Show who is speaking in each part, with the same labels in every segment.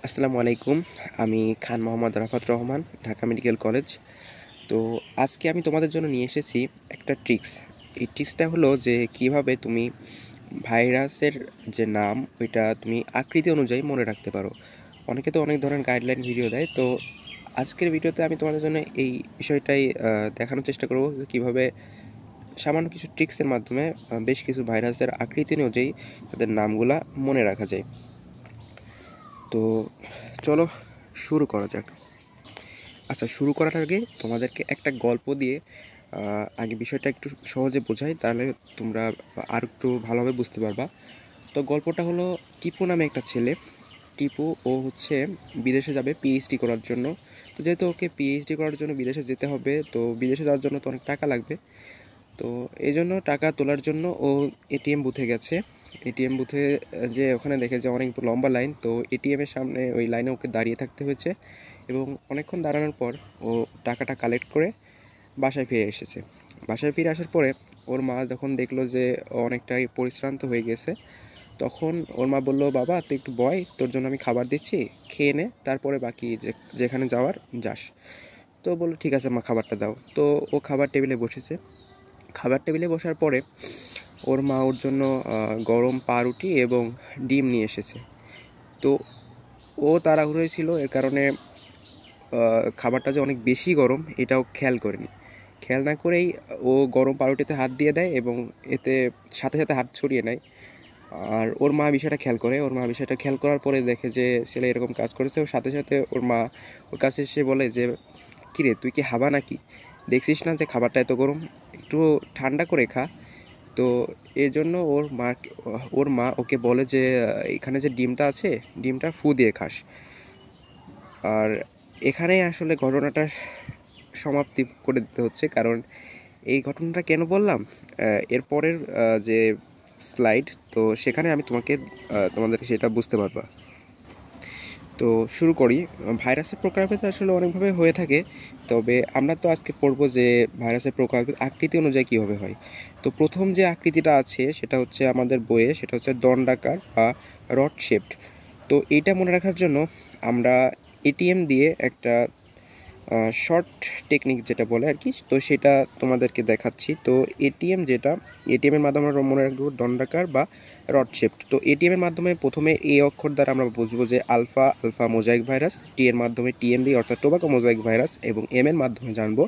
Speaker 1: আসসালামু আলাইকুম। আমি খান মোহাম্মদ রাফাত রহমান, ঢাকা মেডিকেল কলেজ। তো আজকে আমি তোমাদের জন্য নিয়ে এসেছি একটা ট্রিক্স। এই ট্রিক্সটা হলো যে কিভাবে তুমি ভাইরাসের যে নাম ওইটা তুমি আকৃতি অনুযায়ী মনে রাখতে পারো। অনেকে তো অনেক ধরনের গাইডলাইন ভিডিও দেয়। তো আজকের ভিডিওতে আমি তোমাদের জন্য এই বিষয়টাই দেখানোর চেষ্টা করব যে কীভাবে সামান্য কিছু ট্রিক্সের মাধ্যমে বেশ কিছু ভাইরাসের আকৃতি অনুযায়ী তাদের নামগুলা মনে রাখা যায়। তো চলো শুরু করা যাক। আচ্ছা, শুরু করার আগে তোমাদেরকে একটা গল্প দিয়ে আগে বিষয়টা একটু সহজে বোঝাই, তাহলে তোমরা আর একটু ভালোভাবে বুঝতে পারবা। তো গল্পটা হলো, টিপু নামে একটা ছেলে। টিপু ও হচ্ছে বিদেশে যাবে পিএইচডি করার জন্য। তো যেহেতু ওকে পিএইচডি করার জন্য বিদেশে যেতে হবে, তো বিদেশে যাওয়ার জন্য তো অনেক টাকা লাগবে। তো এই জন্য টাকা তোলার জন্য ও এটিএম বুথে গেছে। এটিএম বুথে যে ওখানে দেখে যে অনেক লম্বা লাইন, তো এটিএমের সামনে ওই লাইনে ওকে দাঁড়িয়ে থাকতে হয়েছে এবং অনেকক্ষণ দাঁড়ানোর পর ও টাকাটা কালেক্ট করে বাসায় ফিরে এসেছে। বাসায় ফিরে আসার পরে ওর মা যখন দেখলো যে ও অনেকটাই পরিশ্রান্ত হয়ে গেছে, তখন ওর মা বলল, বাবা তুই একটু বয়, তোর জন্য আমি খাবার দিচ্ছি, খেয়ে নে, তারপরে বাকি যেখানে যাওয়ার যাস। তো বললো ঠিক আছে মা, খাবারটা দাও। তো ও খাবার টেবিলে বসেছে। খাবার টেবিলে বসার পরে ওর মা ওর জন্য গরম পাউরুটি এবং ডিম নিয়ে এসেছে। তো ও তাড়াহুড়োয় ছিল, এর কারণে খাবারটা যে অনেক বেশি গরম এটাও খেয়াল করেনি। খেয়াল না করেই ও গরম পাউরুটিতে হাত দিয়ে দেয় এবং এতে সাথে সাথে হাত ছড়িয়ে নেয়। আর ওর মা বিষয়টা খেয়াল করে। ওর মা বিষয়টা খেয়াল করার পরে দেখে যে ছেলে এরকম কাজ করেছে। ওর সাথে সাথে ওর মা ওর কাছে এসে বলে যে, কিরে তুই কি হাবা নাকি? দেখছিস না যে খাবারটা এত গরম, একটু ঠান্ডা করে খা। তো এর জন্য ওর মা ওকে বলে যে এখানে যে ডিমটা আছে, ডিমটা ফু দিয়ে খাস। আর এখানেই আসলে ঘটনাটা সমাপ্তি করে দিতে হচ্ছে, কারণ এই ঘটনাটা কেন বললাম এরপরের যে স্লাইড, তো সেখানে আমি তোমাদেরকে সেটা বুঝতে পারবা। তো শুরু করি। ভাইরাসের প্রকারভেদ আসলে অনেকভাবে হয়ে থাকে, তবে আমরা তো আজকে পড়ব যে ভাইরাসের প্রকারভেদ আকৃতি অনুযায়ী কীভাবে হয়। তো প্রথম যে আকৃতিটা আছে সেটা হচ্ছে আমাদের বইয়ে, সেটা হচ্ছে দণ্ডাকার বা রড শেপড। তো এইটা মনে রাখার জন্য আমরা এটিএম দিয়ে একটা শর্ট টেকনিক যেটা বলে আর কি, তো সেটা তোমাদেরকে দেখাচ্ছি। তো এটিএমের মাধ্যমে আমরা মনে রাখবো দণ্ডাকার বা রড শেপড। তো এটিএমের মাধ্যমে প্রথমে এ অক্ষর দ্বারা আমরা বুঝবো যে আলফা মোজাইক ভাইরাস, টি এর মাধ্যমে টিএমভি অর্থাৎ টোবাকো মোজাইক ভাইরাস, এবং এম এর মাধ্যমে জানবো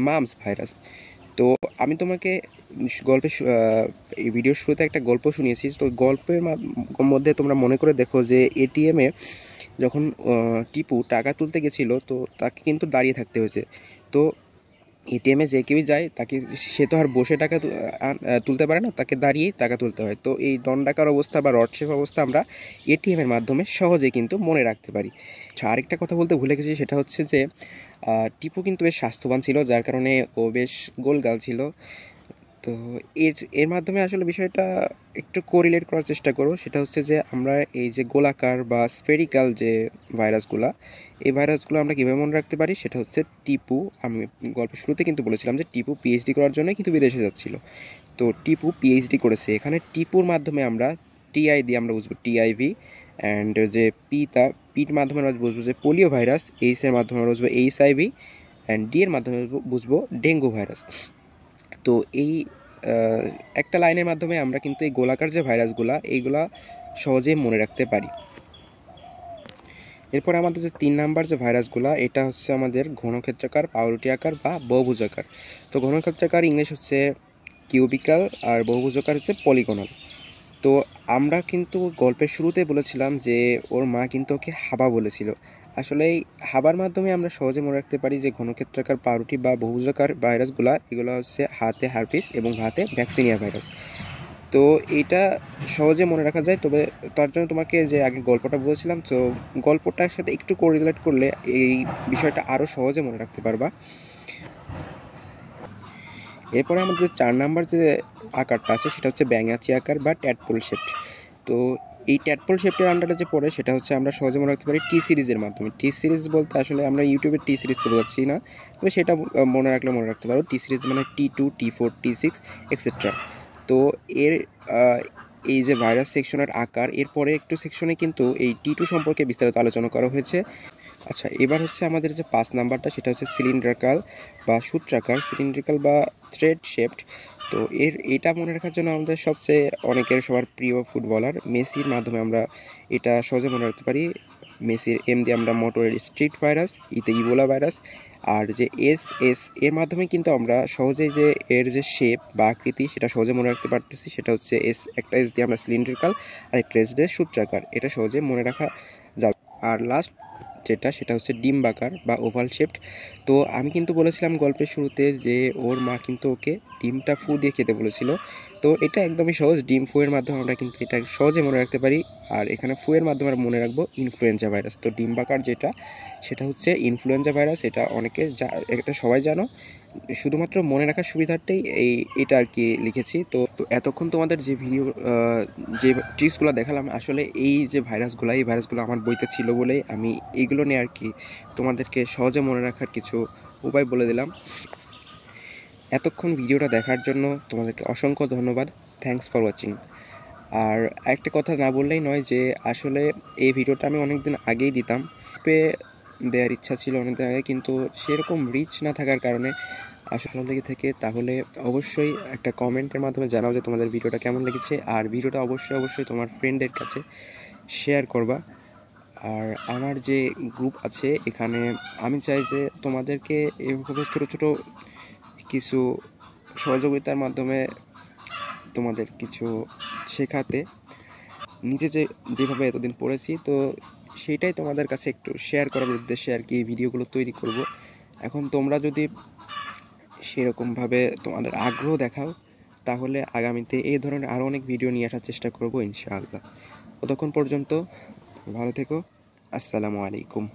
Speaker 1: মামস ভাইরাস। তো আমি তোমাকে এই ভিডিওর শুরুতে একটা গল্প শুনিয়েছি। তো গল্পের মধ্যে তোমরা মনে করে দেখো যে এটিএমে যখন টিপু টাকা তুলতে গেছিলো, তো তাকে কিন্তু দাঁড়িয়ে থাকতে হয়েছে। তো এটিএমে যে কেউই যায়, সে তো আর বসে টাকা তুলতে পারে না, তাকে দাঁড়িয়েই টাকা তুলতে হয়। তো এই দণ্ডাকার অবস্থা বা রড শেপ অবস্থা আমরা এটিএমের মাধ্যমে সহজে কিন্তু মনে রাখতে পারি। আরেকটা কথা বলতে ভুলে গেছি, সেটা হচ্ছে যে টিপু কিন্তু বেশ স্বাস্থ্যবান ছিল, যার কারণে ও বেশ গোলগাল ছিল। তো এর মাধ্যমে আসলে বিষয়টা একটু কোরিলেট করার চেষ্টা করো। সেটা হচ্ছে যে আমরা এই যে গোলাকার বা স্ফেরিক্যাল যে ভাইরাসগুলো, এই ভাইরাসগুলো আমরা কীভাবে মনে রাখতে পারি, সেটা হচ্ছে টিপু, আমি গল্পের শুরুতে কিন্তু বলেছিলাম যে টিপু পিএইচডি করার জন্য কিন্তু বিদেশে যাচ্ছিল। তো টিপু পিএইচডি করেছে, এখানে টিপুর মাধ্যমে আমরা টিআই দিয়ে আমরা বুঝবো টিআইভি, অ্যান্ড যে পির মাধ্যমে আমরা বুঝবো যে পোলিও ভাইরাস, এইচ এর মাধ্যমে আমরা বুঝবো এইচআইভি, অ্যান্ড ডি এর মাধ্যমে বুঝবো ডেঙ্গু ভাইরাস। তো এই একটা লাইনের মাধ্যমে আমরা কিন্তু এই গোলাকার যে ভাইরাসগুলা, এইগুলা সহজেই মনে রাখতে পারি। এরপর আমাদের যে 3 নাম্বার যে ভাইরাসগুলা, এটা হচ্ছে আমাদের ঘনক্ষেত্রাকার, পাউরুটি আকার বা বহুভুজাকার। তো ঘনক্ষেত্রাকার ইংলিশ হচ্ছে কিউবিক্যাল, আর বহুভুজাকার হচ্ছে পলিগনাল। তো আমরা কিন্তু গল্পের শুরুতে বলেছিলাম যে ওর মা কিন্তু ওকে হাবা বলেছিল। আসলে এই হাবার মাধ্যমে আমরা সহজে মনে রাখতে পারি যে ঘনক্ষেত্রাকার, পাউরুটি বা বহুভুজাকার ভাইরাসগুলা, এগুলো হচ্ছে হাতে হার্পিস এবং হাতে ভ্যাকসিনিয়া ভাইরাস। তো এটা সহজে মনে রাখা যায়, তবে তার জন্য তোমাকে যে আগে গল্পটা বলেছিলাম, তো গল্পটার সাথে একটু কোরিলেট করলে এই বিষয়টা আরও সহজে মনে রাখতে পারবা। এরপরে আমাদের 4 নাম্বার যে আকারটা আছে সেটা হচ্ছে ব্যাঙাচি আকার বা ট্যাডপোল শেপ। তো এই ট্যাডপোল শেপটার আন্ডারে যে পড়ে, সেটা হচ্ছে আমরা সহজে মনে রাখতে পারি টি সিরিজের মাধ্যমে। টি সিরিজ বলতে আসলে আমরা ইউটিউবের টি সিরিজকে বোঝাচ্ছি না, তবে সেটা মনে রাখতে পারো। টি সিরিজ মানে T2, T4, T6 এক্সেট্রা। তো এর এই যে ভাইরাস সেকশনের আকার, এরপরে একটু সেকশনে কিন্তু এই T2 সম্পর্কে বিস্তারিত আলোচনা করা হয়েছে। আচ্ছা, এবার হচ্ছে আমাদের যে 5 নাম্বারটা, সেটা হচ্ছে সিলিন্ড্রিক্যাল বা সূত্রাকার, সিলিন্ড্রিক্যাল বা থ্রেড শেপড। তো এটা মনে রাখার জন্য আমাদের সবচেয়ে অনেকের সবার প্রিয় ফুটবলার মেসির মাধ্যমে আমরা এটা সহজে মনে রাখতে পারি। মেসির এম দিয়ে আমরা মোটরের স্ট্রিট ভাইরাস, ইতে ইবোলা ভাইরাস। আর যে এস এর মাধ্যমে কিন্তু আমরা সহজেই যে এর যে শেপ বা আকৃতি সেটা সহজে মনে রাখতে পারতেছি। সেটা হচ্ছে একটা এস দিয়ে আমরা সিলিন্ড্রিক্যাল আর একটা এস দিয়ে সূত্রাকার, এটা সহজে মনে রাখা যাবে। আর লাস্ট সেটা হচ্ছে ডিম্বাকার বা ওভাল শেপড। তো আমি কিন্তু বলেছিলাম গল্পের শুরুতে যে ওর মা কিন্তু ওকে ডিমটা ফু দিয়ে খেতে বলেছিল। তো এটা একদমই সহজ, ডিম ফুয়ের মাধ্যমে আমরা কিন্তু এটা সহজে মনে রাখতে পারি। আর এখানে ফুয়ের মাধ্যমে আমরা মনে রাখবো ইনফ্লুয়েঞ্জা ভাইরাস। তো ডিম্বাকার সেটা হচ্ছে ইনফ্লুয়েঞ্জা ভাইরাস, এটা এটা সবাই জানো। শুধুমাত্র মনে রাখার সুবিধার্থেই এটা আর কি লিখেছি। তো এতক্ষণ তোমাদের যে যে ট্রিক্সগুলো দেখালাম, আসলে এই ভাইরাসগুলো আমার বইতে ছিল বলেই আমি এইগুলো নিয়ে আর কি তোমাদেরকে সহজে মনে রাখার কিছু উপায় বলে দিলাম। এতক্ষণ ভিডিওটা দেখার জন্য তোমাদেরকে অসংখ্য ধন্যবাদ। Thanks for watching. আর একটা কথা না বললেই নয় যে আসলে এই ভিডিওটা আমি অনেকদিন আগেই দিতাম, দেওয়ার ইচ্ছা ছিল অনেকদিন আগে, কিন্তু সেরকম রিচ না থাকার কারণে আসলে লেগে থেকে। তাহলে অবশ্যই একটা কমেন্টের মাধ্যমে জানাও যে তোমাদের ভিডিওটা কেমন লেগেছে, আর ভিডিওটা অবশ্যই তোমার ফ্রেন্ডদের কাছে শেয়ার করবা। আর আমার যে গ্রুপ আছে এখানে আমি চাই যে তোমাদেরকে এভাবে ছোট ছোট কিছু সহযোগিতার মাধ্যমে তোমাদের কিছু শেখাতে, যেভাবে এতদিন পড়েছি, তো সেইটাই তোমাদের কাছে একটু শেয়ার করার উদ্দেশ্যে আর কি এই ভিডিওগুলো তৈরি করব। এখন তোমরা যদি সেরকমভাবে তোমাদের আগ্রহ দেখাও, তাহলে আগামীতে এই ধরনের আরও অনেক ভিডিও নিয়ে আসার চেষ্টা করব ইনশাআল্লাহ। ততক্ষণ পর্যন্ত ভালো থেকো। আসসালামু আলাইকুম।